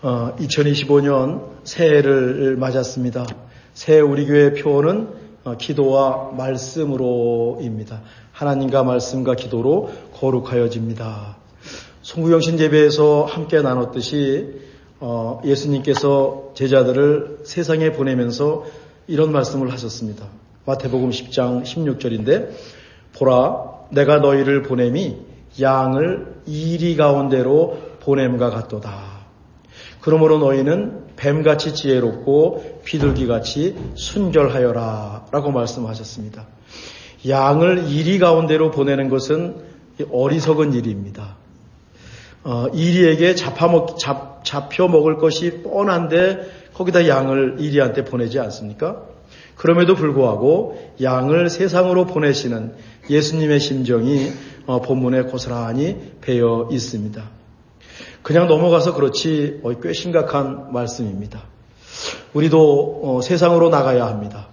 2025년 새해를 맞았습니다. 새해 우리 교회의 표어는 기도와 말씀으로입니다. 하나님과 말씀과 기도로 거룩하여집니다. 송구영신 예배에서 함께 나눴듯이 예수님께서 제자들을 세상에 보내면서 이런 말씀을 하셨습니다. 마태복음 10장 16절인데 보라 내가 너희를 보냄이 양을 이리 가운데로 보냄과 같도다. 그러므로 너희는 뱀같이 지혜롭고 비둘기같이 순결하여라 라고 말씀하셨습니다. 양을 이리 가운데로 보내는 것은 어리석은 일입니다. 이리에게 잡혀 먹을 것이 뻔한데 거기다 양을 이리한테 보내지 않습니까? 그럼에도 불구하고 양을 세상으로 보내시는 예수님의 심정이 본문에 고스란히 배어 있습니다. 그냥 넘어가서 그렇지 꽤 심각한 말씀입니다. 우리도 세상으로 나가야 합니다.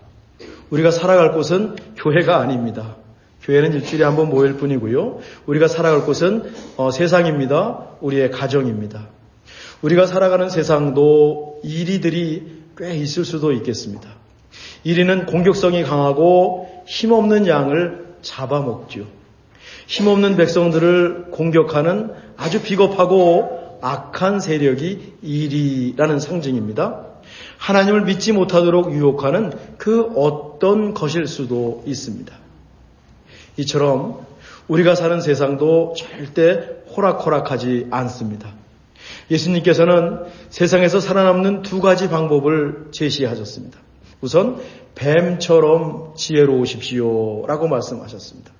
우리가 살아갈 곳은 교회가 아닙니다. 교회는 일주일에 한 번 모일 뿐이고요. 우리가 살아갈 곳은 세상입니다. 우리의 가정입니다. 우리가 살아가는 세상도 이리들이 꽤 있을 수도 있겠습니다. 이리는 공격성이 강하고 힘없는 양을 잡아먹죠. 힘없는 백성들을 공격하는 아주 비겁하고 악한 세력이 이리라는 상징입니다. 하나님을 믿지 못하도록 유혹하는 그 어떤 것일 수도 있습니다. 이처럼 우리가 사는 세상도 절대 호락호락하지 않습니다. 예수님께서는 세상에서 살아남는 두 가지 방법을 제시하셨습니다. 우선 뱀처럼 지혜로우십시오 라고 말씀하셨습니다.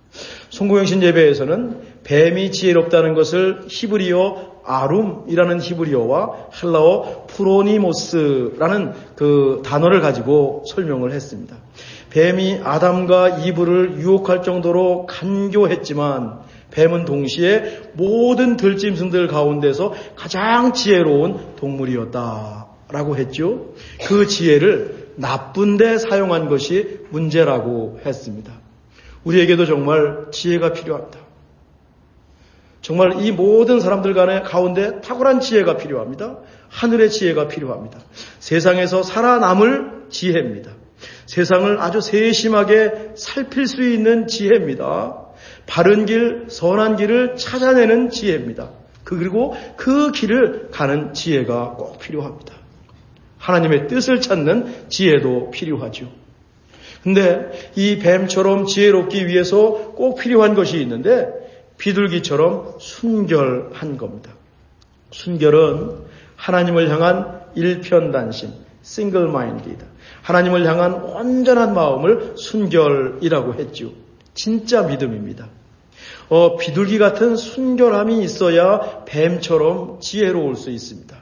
송구영신 예배에서는 뱀이 지혜롭다는 것을 히브리어 아룸이라는 히브리어와 헬라어 프로니모스라는 그 단어를 가지고 설명을 했습니다. 뱀이 아담과 이브를 유혹할 정도로 간교했지만 뱀은 동시에 모든 들짐승들 가운데서 가장 지혜로운 동물이었다라고 했죠. 그 지혜를 나쁜 데 사용한 것이 문제라고 했습니다. 우리에게도 정말 지혜가 필요합니다. 정말 이 모든 사람들 가운데 탁월한 지혜가 필요합니다. 하늘의 지혜가 필요합니다. 세상에서 살아남을 지혜입니다. 세상을 아주 세심하게 살필 수 있는 지혜입니다. 바른 길, 선한 길을 찾아내는 지혜입니다. 그리고 그 길을 가는 지혜가 꼭 필요합니다. 하나님의 뜻을 찾는 지혜도 필요하죠. 근데 이 뱀처럼 지혜롭기 위해서 꼭 필요한 것이 있는데 비둘기처럼 순결한 겁니다. 순결은 하나님을 향한 일편단심, single minded. 하나님을 향한 온전한 마음을 순결이라고 했죠. 진짜 믿음입니다. 비둘기 같은 순결함이 있어야 뱀처럼 지혜로울 수 있습니다.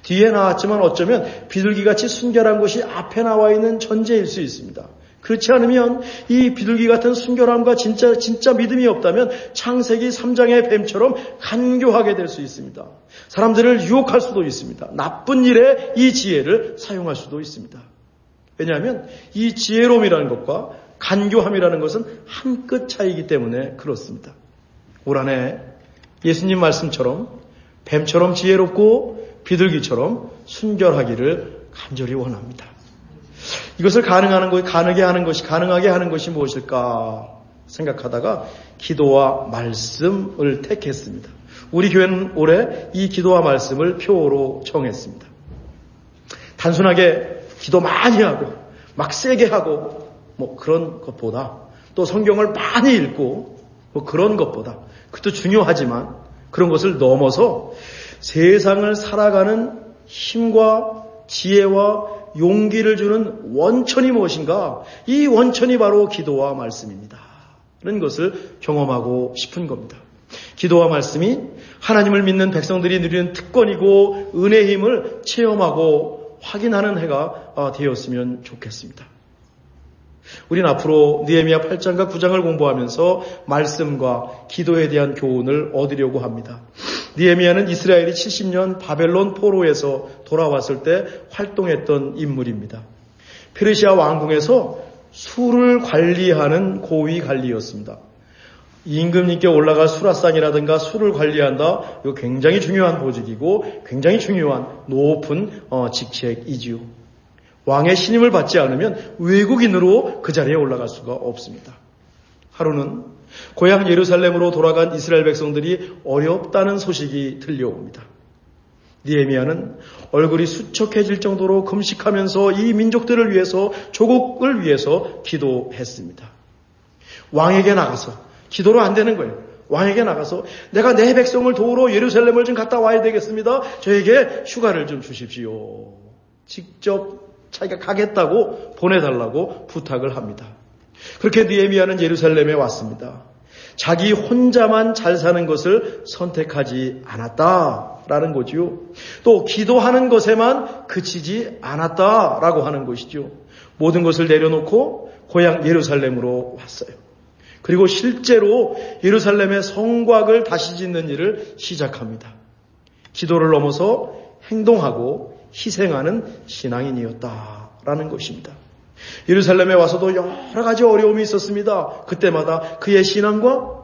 뒤에 나왔지만 어쩌면 비둘기같이 순결한 것이 앞에 나와 있는 전제일 수 있습니다. 그렇지 않으면 이 비둘기 같은 순결함과 진짜 믿음이 없다면 창세기 3장의 뱀처럼 간교하게 될 수 있습니다. 사람들을 유혹할 수도 있습니다. 나쁜 일에 이 지혜를 사용할 수도 있습니다. 왜냐하면 이 지혜로움이라는 것과 간교함이라는 것은 한 끗 차이기 때문에 그렇습니다. 올 한 해 예수님 말씀처럼 뱀처럼 지혜롭고 비둘기처럼 순결하기를 간절히 원합니다. 이것을 가능하게 하는 것이 무엇일까 생각하다가 기도와 말씀을 택했습니다. 우리 교회는 올해 이 기도와 말씀을 표어로 정했습니다. 단순하게 기도 많이 하고 막 세게 하고 그런 것보다 또 성경을 많이 읽고 그런 것보다 그것도 중요하지만 그런 것을 넘어서 세상을 살아가는 힘과 지혜와 용기를 주는 원천이 무엇인가? 이 원천이 바로 기도와 말씀입니다. 그런 것을 경험하고 싶은 겁니다. 기도와 말씀이 하나님을 믿는 백성들이 누리는 특권이고 은혜의 힘을 체험하고 확인하는 해가 되었으면 좋겠습니다. 우리는 앞으로 느헤미야 8장과 9장을 공부하면서 말씀과 기도에 대한 교훈을 얻으려고 합니다. 느헤미야는 이스라엘이 70년 바벨론 포로에서 돌아왔을 때 활동했던 인물입니다. 페르시아 왕궁에서 술을 관리하는 고위 관리였습니다. 임금님께 올라갈 수라상이라든가 수를 관리한다. 이거 굉장히 중요한 보직이고 굉장히 중요한 높은 직책이지요. 왕의 신임을 받지 않으면 외국인으로 그 자리에 올라갈 수가 없습니다. 하루는 고향 예루살렘으로 돌아간 이스라엘 백성들이 어렵다는 소식이 들려옵니다. 느헤미야는 얼굴이 수척해질 정도로 금식하면서 이 민족들을 위해서, 조국을 위해서 기도했습니다. 왕에게 나가서, 기도로 안 되는 거예요. 왕에게 나가서 내가 내 백성을 도우러 예루살렘을 좀 갔다 와야 되겠습니다. 저에게 휴가를 좀 주십시오. 직접 자기가 가겠다고 보내달라고 부탁을 합니다. 그렇게 느헤미야는 예루살렘에 왔습니다. 자기 혼자만 잘 사는 것을 선택하지 않았다라는 거지요. 또 기도하는 것에만 그치지 않았다라고 하는 것이죠. 모든 것을 내려놓고 고향 예루살렘으로 왔어요. 그리고 실제로 예루살렘의 성곽을 다시 짓는 일을 시작합니다. 기도를 넘어서 행동하고 희생하는 신앙인이었다라는 것입니다. 예루살렘에 와서도 여러 가지 어려움이 있었습니다. 그때마다 그의 신앙과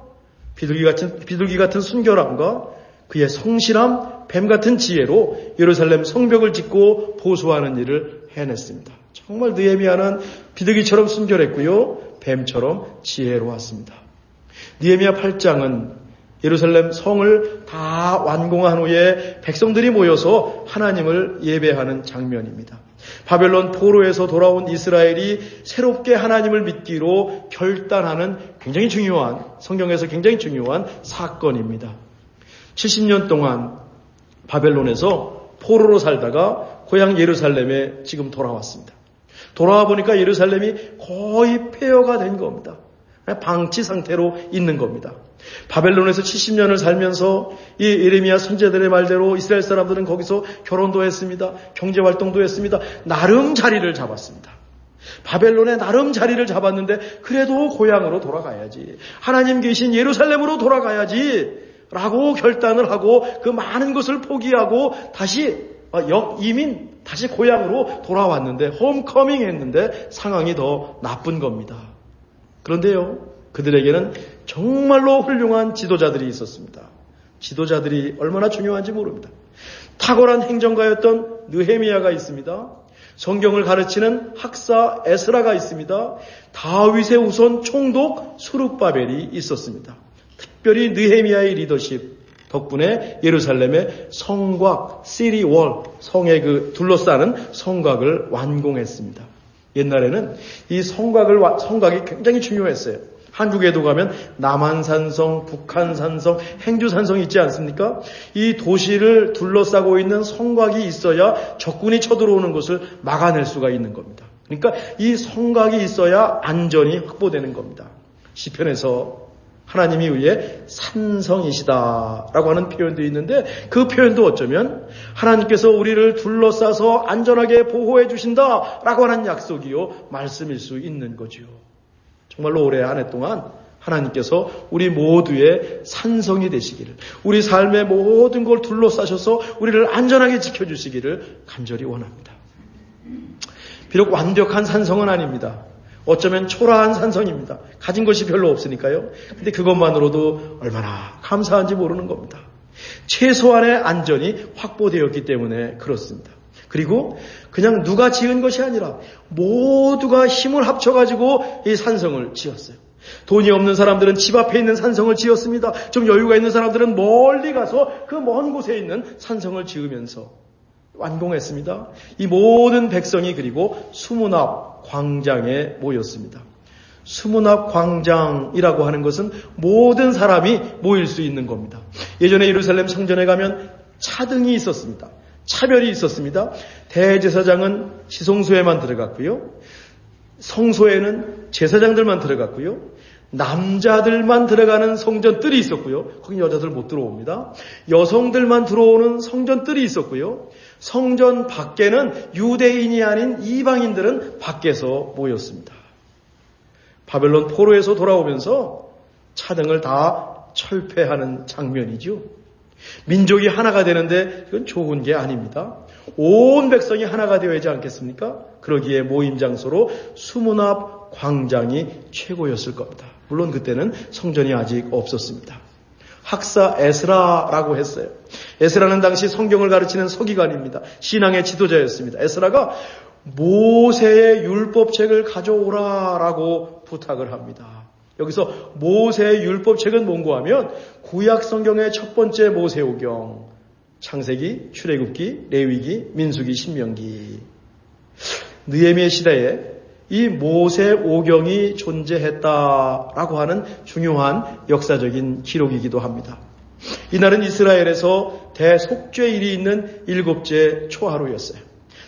비둘기 같은 순결함과 그의 성실함, 뱀 같은 지혜로 예루살렘 성벽을 짓고 보수하는 일을 해냈습니다. 정말 느헤미야는 비둘기처럼 순결했고요, 뱀처럼 지혜로웠습니다. 느헤미야 8장은 예루살렘 성을 다 완공한 후에 백성들이 모여서 하나님을 예배하는 장면입니다. 바벨론 포로에서 돌아온 이스라엘이 새롭게 하나님을 믿기로 결단하는 굉장히 중요한, 성경에서 굉장히 중요한 사건입니다. 70년 동안 바벨론에서 포로로 살다가 고향 예루살렘에 지금 돌아왔습니다. 돌아와 보니까 예루살렘이 거의 폐허가 된 겁니다. 방치 상태로 있는 겁니다. 바벨론에서 70년을 살면서 이 예레미야 선지자들의 말대로 이스라엘 사람들은 거기서 결혼도 했습니다. 경제활동도 했습니다. 나름 자리를 잡았습니다. 바벨론에 나름 자리를 잡았는데 그래도 고향으로 돌아가야지, 하나님 계신 예루살렘으로 돌아가야지 라고 결단을 하고 그 많은 것을 포기하고 다시 역이민, 다시 고향으로 돌아왔는데, 홈커밍 했는데 상황이 더 나쁜 겁니다. 그런데요, 그들에게는 정말로 훌륭한 지도자들이 있었습니다. 지도자들이 얼마나 중요한지 모릅니다. 탁월한 행정가였던 느헤미야가 있습니다. 성경을 가르치는 학사 에스라가 있습니다. 다윗의 우선 총독 수룹바벨이 있었습니다. 특별히 느헤미야의 리더십 덕분에 예루살렘의 성곽, 시리 월, 성의 그 둘러싸는 성곽을 완공했습니다. 옛날에는 이 성곽이 굉장히 중요했어요. 한국에도 가면 남한산성, 북한산성, 행주산성이 있지 않습니까? 이 도시를 둘러싸고 있는 성곽이 있어야 적군이 쳐들어오는 것을 막아낼 수가 있는 겁니다. 그러니까 이 성곽이 있어야 안전이 확보되는 겁니다. 시편에서 하나님이 의해 산성이시다라고 하는 표현도 있는데, 그 표현도 어쩌면 하나님께서 우리를 둘러싸서 안전하게 보호해 주신다라고 하는 약속이요, 말씀일 수 있는 거지요. 정말로 올해 한 해 동안 하나님께서 우리 모두의 산성이 되시기를, 우리 삶의 모든 걸 둘러싸셔서 우리를 안전하게 지켜주시기를 간절히 원합니다. 비록 완벽한 산성은 아닙니다. 어쩌면 초라한 산성입니다. 가진 것이 별로 없으니까요. 근데 그것만으로도 얼마나 감사한지 모르는 겁니다. 최소한의 안전이 확보되었기 때문에 그렇습니다. 그리고 그냥 누가 지은 것이 아니라 모두가 힘을 합쳐가지고 이 산성을 지었어요. 돈이 없는 사람들은 집 앞에 있는 산성을 지었습니다. 좀 여유가 있는 사람들은 멀리 가서 그 먼 곳에 있는 산성을 지으면서 완공했습니다. 이 모든 백성이 그리고 수문앞 광장에 모였습니다. 수문앞 광장이라고 하는 것은 모든 사람이 모일 수 있는 겁니다. 예전에 예루살렘 성전에 가면 차등이 있었습니다. 차별이 있었습니다. 대제사장은 지성소에만 들어갔고요, 성소에는 제사장들만 들어갔고요, 남자들만 들어가는 성전뜰이 있었고요, 거기 여자들 못 들어옵니다. 여성들만 들어오는 성전뜰이 있었고요, 성전 밖에는 유대인이 아닌 이방인들은 밖에서 모였습니다. 바벨론 포로에서 돌아오면서 차등을 다 철폐하는 장면이죠. 민족이 하나가 되는데 이건 좋은 게 아닙니다. 온 백성이 하나가 되어야지 않겠습니까? 그러기에 모임 장소로 수문 앞 광장이 최고였을 겁니다. 물론 그때는 성전이 아직 없었습니다. 학사 에스라라고 했어요. 에스라는 당시 성경을 가르치는 서기관입니다. 신앙의 지도자였습니다. 에스라가 모세의 율법책을 가져오라라고 부탁을 합니다. 여기서 모세의 율법책은 뭔고 하면 구약 성경의 첫 번째 모세오경, 창세기, 출애굽기, 레위기, 민수기, 신명기. 느헤미야 시대에 이 모세오경이 존재했다라고 하는 중요한 역사적인 기록이기도 합니다. 이날은 이스라엘에서 대속죄일이 있는 7째 초하루였어요.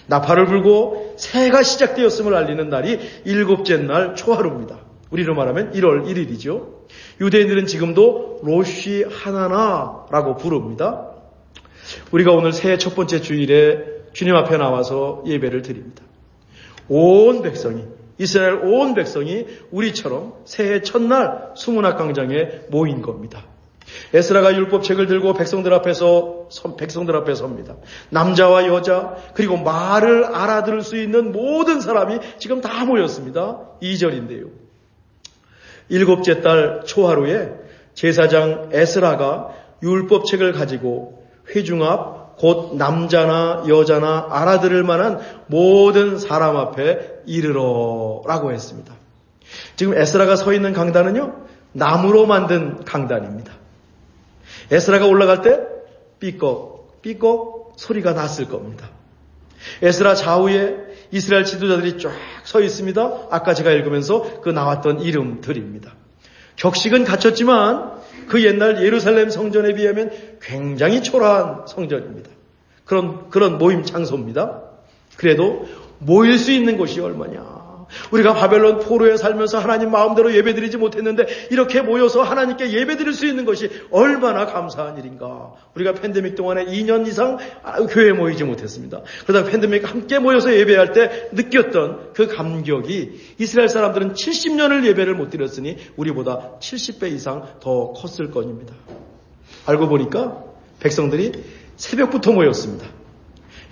나팔을 불고 새해가 시작되었음을 알리는 날이 7째 날 초하루입니다. 우리로 말하면 1월 1일이죠. 유대인들은 지금도 로쉬 하나나라고 부릅니다. 우리가 오늘 새해 첫 번째 주일에 주님 앞에 나와서 예배를 드립니다. 온 백성이, 이스라엘 온 백성이 우리처럼 새해 첫날 수문학 광장에 모인 겁니다. 에스라가 율법책을 들고 백성들 앞에 섭니다. 남자와 여자 그리고 말을 알아들을 수 있는 모든 사람이 지금 다 모였습니다. 2절인데요. 7째 달 초하루에 제사장 에스라가 율법책을 가지고 회중 앞 곧 남자나 여자나 알아들을 만한 모든 사람 앞에 이르러라고 했습니다. 지금 에스라가 서 있는 강단은요, 나무로 만든 강단입니다. 에스라가 올라갈 때 삐걱 소리가 났을 겁니다. 에스라 좌우에 이스라엘 지도자들이 쫙 서 있습니다. 아까 제가 읽으면서 그 나왔던 이름들입니다. 격식은 갖췄지만 그 옛날 예루살렘 성전에 비하면 굉장히 초라한 성전입니다. 그런 모임 장소입니다. 그래도 모일 수 있는 곳이 얼마냐. 우리가 바벨론 포로에 살면서 하나님 마음대로 예배드리지 못했는데 이렇게 모여서 하나님께 예배드릴 수 있는 것이 얼마나 감사한 일인가. 우리가 팬데믹 동안에 2년 이상 교회에 모이지 못했습니다. 그러다 팬데믹 함께 모여서 예배할 때 느꼈던 그 감격이 이스라엘 사람들은 70년을 예배를 못 드렸으니 우리보다 70배 이상 더 컸을 것입니다. 알고 보니까 백성들이 새벽부터 모였습니다.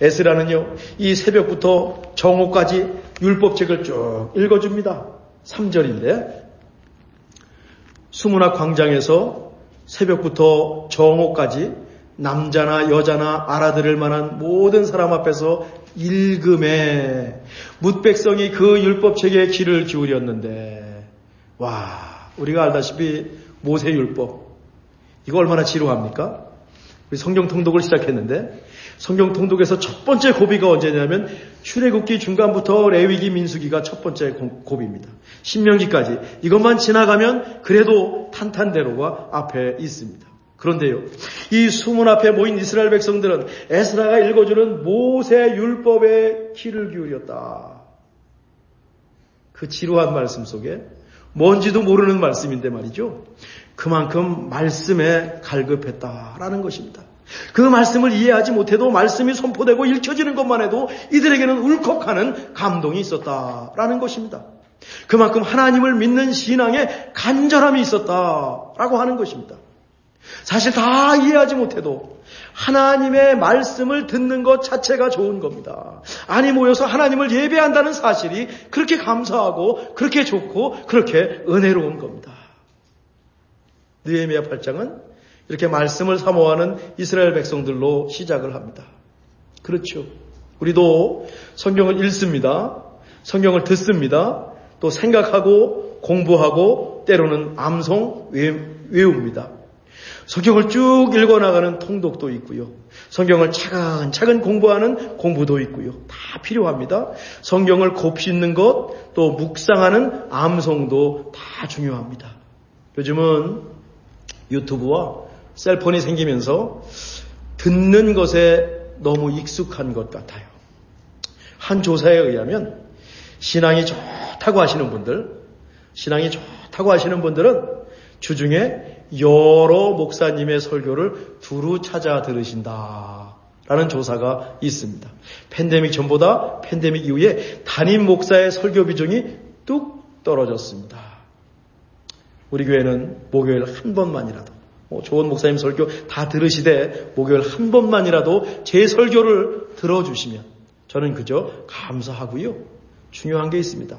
에스라는요, 이 새벽부터 정오까지 율법책을 쭉 읽어줍니다. 3절인데, 수문학 광장에서 새벽부터 정오까지 남자나 여자나 알아들을 만한 모든 사람 앞에서 읽음에 뭇백성이 그 율법책에 귀를 기울였는데, 와, 우리가 알다시피 모세율법, 이거 얼마나 지루합니까? 우리 성경 통독을 시작했는데 성경 통독에서 첫 번째 고비가 언제냐면 출애굽기 중간부터 레위기 민수기가 첫 번째 고비입니다. 신명기까지 이것만 지나가면 그래도 탄탄대로가 앞에 있습니다. 그런데요, 이 수문 앞에 모인 이스라엘 백성들은 에스라가 읽어주는 모세 율법에 귀를 기울였다. 그 지루한 말씀 속에 뭔지도 모르는 말씀인데 말이죠. 그만큼 말씀에 갈급했다라는 것입니다. 그 말씀을 이해하지 못해도 말씀이 선포되고 읽혀지는 것만 해도 이들에게는 울컥하는 감동이 있었다라는 것입니다. 그만큼 하나님을 믿는 신앙에 간절함이 있었다라고 하는 것입니다. 사실 다 이해하지 못해도 하나님의 말씀을 듣는 것 자체가 좋은 겁니다. 아니 모여서 하나님을 예배한다는 사실이 그렇게 감사하고 그렇게 좋고 그렇게 은혜로운 겁니다. 느헤미야 8장은 이렇게 말씀을 사모하는 이스라엘 백성들로 시작을 합니다. 그렇죠. 우리도 성경을 읽습니다. 성경을 듣습니다. 또 생각하고 공부하고 때로는 암송 외웁니다. 성경을 쭉 읽어나가는 통독도 있고요. 성경을 차근차근 공부하는 공부도 있고요. 다 필요합니다. 성경을 곱씹는 것, 또 묵상하는 암송도 다 중요합니다. 요즘은 유튜브와 셀폰이 생기면서 듣는 것에 너무 익숙한 것 같아요. 한 조사에 의하면 신앙이 좋다고 하시는 분들은 주중에 여러 목사님의 설교를 두루 찾아 들으신다라는 조사가 있습니다. 팬데믹 전보다 팬데믹 이후에 담임 목사의 설교 비중이 뚝 떨어졌습니다. 우리 교회는 목요일 한 번만이라도 좋은 목사님 설교 다 들으시되 목요일 한 번만이라도 제 설교를 들어주시면 저는 그저 감사하고요. 중요한 게 있습니다.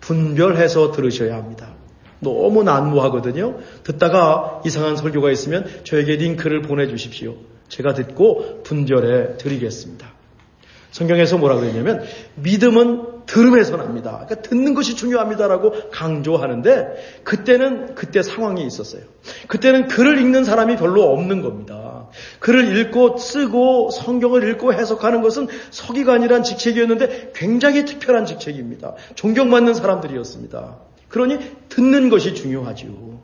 분별해서 들으셔야 합니다. 너무 난무하거든요. 듣다가 이상한 설교가 있으면 저에게 링크를 보내주십시오. 제가 듣고 분별해 드리겠습니다. 성경에서 뭐라 그랬냐면 믿음은 들음에서 납니다. 그러니까 듣는 것이 중요합니다라고 강조하는데 그때는 그때 상황이 있었어요. 그때는 글을 읽는 사람이 별로 없는 겁니다. 글을 읽고 쓰고 성경을 읽고 해석하는 것은 서기관이란 직책이었는데 굉장히 특별한 직책입니다. 존경받는 사람들이었습니다. 그러니 듣는 것이 중요하지요.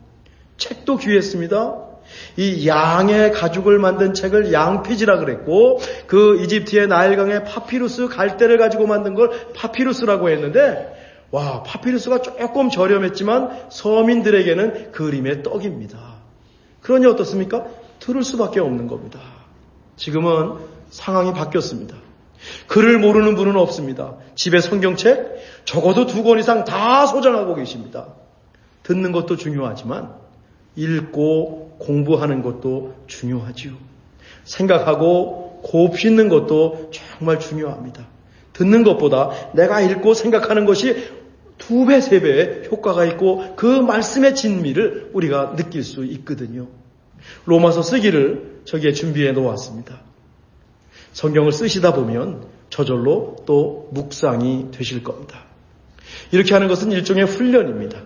책도 귀했습니다. 이 양의 가죽을 만든 책을 양피지라 그랬고 그 이집트의 나일강의 파피루스 갈대를 가지고 만든 걸 파피루스라고 했는데 와, 파피루스가 조금 저렴했지만 서민들에게는 그림의 떡입니다. 그러니 어떻습니까? 들을 수밖에 없는 겁니다. 지금은 상황이 바뀌었습니다. 글을 모르는 분은 없습니다. 집에 성경책 적어도 2권 이상 다 소장하고 계십니다. 듣는 것도 중요하지만 읽고 공부하는 것도 중요하지요. 생각하고 곱씹는 것도 정말 중요합니다. 듣는 것보다 내가 읽고 생각하는 것이 2배, 3배의 효과가 있고 그 말씀의 진미를 우리가 느낄 수 있거든요. 로마서 쓰기를 저기에 준비해 놓았습니다. 성경을 쓰시다 보면 저절로 또 묵상이 되실 겁니다. 이렇게 하는 것은 일종의 훈련입니다.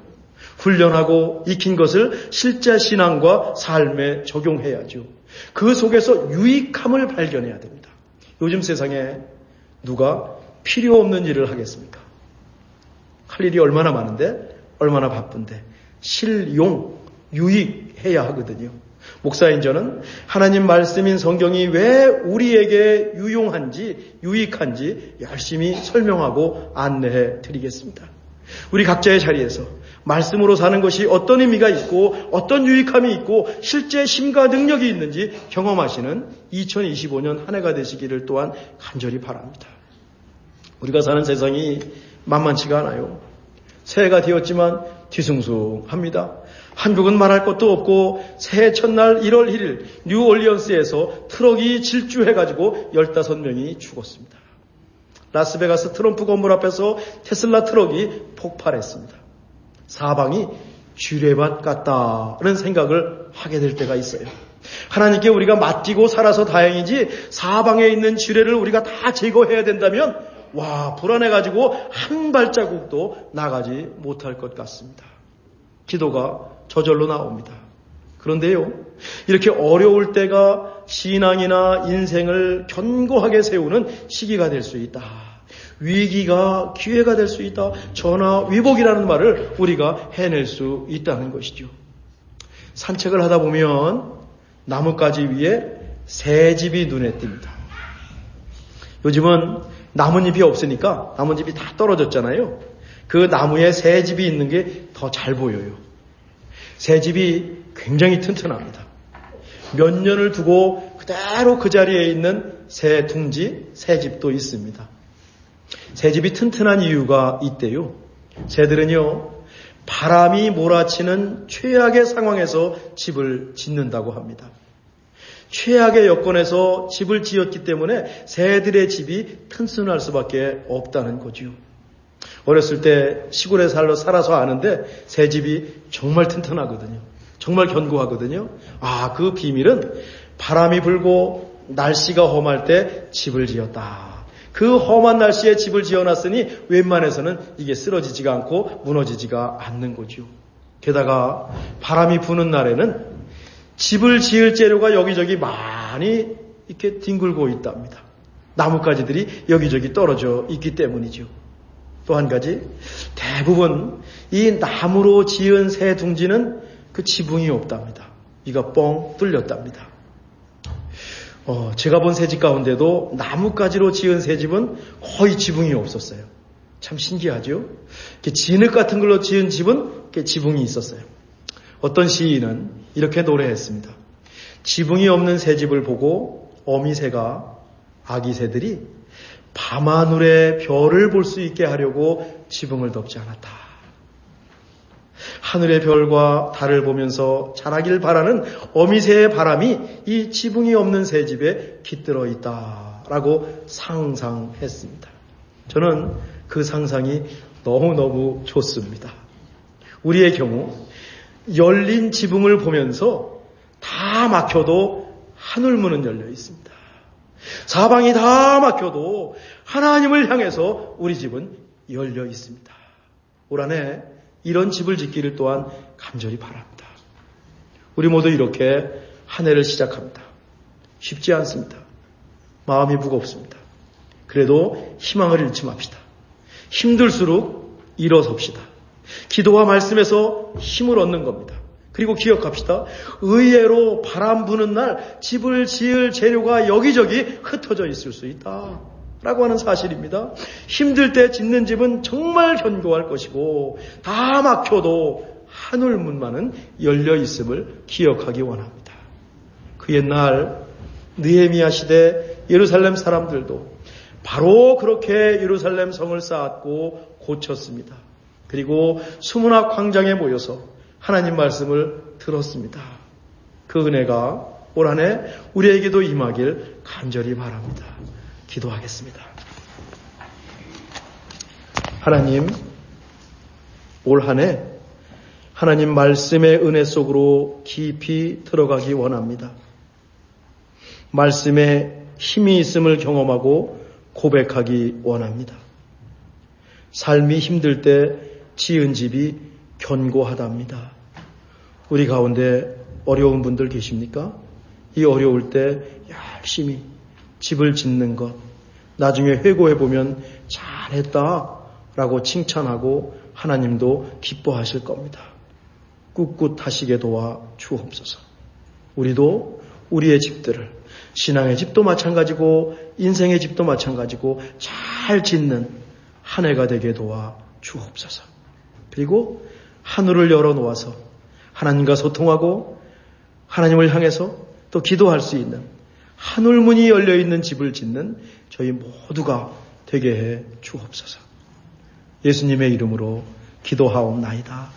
훈련하고 익힌 것을 실제 신앙과 삶에 적용해야죠. 그 속에서 유익함을 발견해야 됩니다. 요즘 세상에 누가 필요 없는 일을 하겠습니까? 할 일이 얼마나 많은데, 얼마나 바쁜데 실용, 유익해야 하거든요. 목사인 저는 하나님 말씀인 성경이 왜 우리에게 유용한지, 유익한지 열심히 설명하고 안내해 드리겠습니다. 우리 각자의 자리에서 말씀으로 사는 것이 어떤 의미가 있고 어떤 유익함이 있고 실제 힘과 능력이 있는지 경험하시는 2025년 한 해가 되시기를 또한 간절히 바랍니다. 우리가 사는 세상이 만만치가 않아요. 새해가 되었지만 뒤숭숭합니다. 한국은 말할 것도 없고 새해 첫날 1월 1일 뉴올리언스에서 트럭이 질주해가지고 15명이 죽었습니다. 라스베가스 트럼프 건물 앞에서 테슬라 트럭이 폭발했습니다. 사방이 쥐레밭 같다는 생각을 하게 될 때가 있어요. 하나님께 우리가 맡기고 살아서 다행이지 사방에 있는 쥐레를 우리가 다 제거해야 된다면 와, 불안해가지고 한 발자국도 나가지 못할 것 같습니다. 기도가 저절로 나옵니다. 그런데요, 이렇게 어려울 때가 신앙이나 인생을 견고하게 세우는 시기가 될 수 있다. 위기가 기회가 될 수 있다. 전화 위복이라는 말을 우리가 해낼 수 있다는 것이죠. 산책을 하다 보면 나뭇가지 위에 새집이 눈에 띕니다. 요즘은 나뭇잎이 없으니까 나뭇잎이 다 떨어졌잖아요. 그 나무에 새집이 있는 게 더 잘 보여요. 새집이 굉장히 튼튼합니다. 몇 년을 두고 그대로 그 자리에 있는 새 둥지, 새집도 있습니다. 새집이 튼튼한 이유가 있대요. 새들은요, 바람이 몰아치는 최악의 상황에서 집을 짓는다고 합니다. 최악의 여건에서 집을 지었기 때문에 새들의 집이 튼튼할 수밖에 없다는 거죠. 어렸을 때 시골에 살아서 아는데 새집이 정말 튼튼하거든요. 정말 견고하거든요. 아, 그 비밀은 바람이 불고 날씨가 험할 때 집을 지었다. 그 험한 날씨에 집을 지어놨으니 웬만해서는 이게 쓰러지지가 않고 무너지지가 않는 거죠. 게다가 바람이 부는 날에는 집을 지을 재료가 여기저기 많이 이렇게 뒹굴고 있답니다. 나뭇가지들이 여기저기 떨어져 있기 때문이죠. 또 한 가지, 대부분 이 나무로 지은 새 둥지는 그 지붕이 없답니다. 이가 뻥 뚫렸답니다. 제가 본 새집 가운데도 나뭇가지로 지은 새집은 거의 지붕이 없었어요. 참 신기하죠? 진흙 같은 걸로 지은 집은 지붕이 있었어요. 어떤 시인은 이렇게 노래했습니다. 지붕이 없는 새집을 보고 어미새가 아기 새들이 밤하늘의 별을 볼 수 있게 하려고 지붕을 덮지 않았다. 하늘의 별과 달을 보면서 자라길 바라는 어미새의 바람이 이 지붕이 없는 새집에 깃들어 있다라고 상상했습니다. 저는 그 상상이 너무너무 좋습니다. 우리의 경우 열린 지붕을 보면서 다 막혀도 하늘문은 열려 있습니다. 사방이 다 막혀도 하나님을 향해서 우리 집은 열려 있습니다. 올 한해 이런 집을 짓기를 또한 간절히 바랍니다. 우리 모두 이렇게 한 해를 시작합니다. 쉽지 않습니다. 마음이 무겁습니다. 그래도 희망을 잃지 맙시다. 힘들수록 일어섭시다. 기도와 말씀에서 힘을 얻는 겁니다. 그리고 기억합시다. 의외로 바람 부는 날 집을 지을 재료가 여기저기 흩어져 있을 수 있다 라고 하는 사실입니다. 힘들 때 짓는 집은 정말 견고할 것이고 다 막혀도 하늘문만은 열려 있음을 기억하기 원합니다. 그 옛날 느헤미야 시대 예루살렘 사람들도 바로 그렇게 예루살렘 성을 쌓았고 고쳤습니다. 그리고 수문학 광장에 모여서 하나님 말씀을 들었습니다. 그 은혜가 올 한 해 우리에게도 임하길 간절히 바랍니다. 기도하겠습니다. 하나님, 올 한 해 하나님 말씀의 은혜 속으로 깊이 들어가기 원합니다. 말씀에 힘이 있음을 경험하고 고백하기 원합니다. 삶이 힘들 때 지은 집이 견고하답니다. 우리 가운데 어려운 분들 계십니까? 이 어려울 때 열심히 집을 짓는 것, 나중에 회고해보면 잘했다라고 칭찬하고 하나님도 기뻐하실 겁니다. 꿋꿋하시게 도와 주옵소서. 우리도 우리의 집들을, 신앙의 집도 마찬가지고 인생의 집도 마찬가지고 잘 짓는 한 해가 되게 도와 주옵소서. 그리고 하늘을 열어놓아서 하나님과 소통하고 하나님을 향해서 또 기도할 수 있는 하늘문이 열려있는 집을 짓는 저희 모두가 되게 해 주옵소서. 예수님의 이름으로 기도하옵나이다.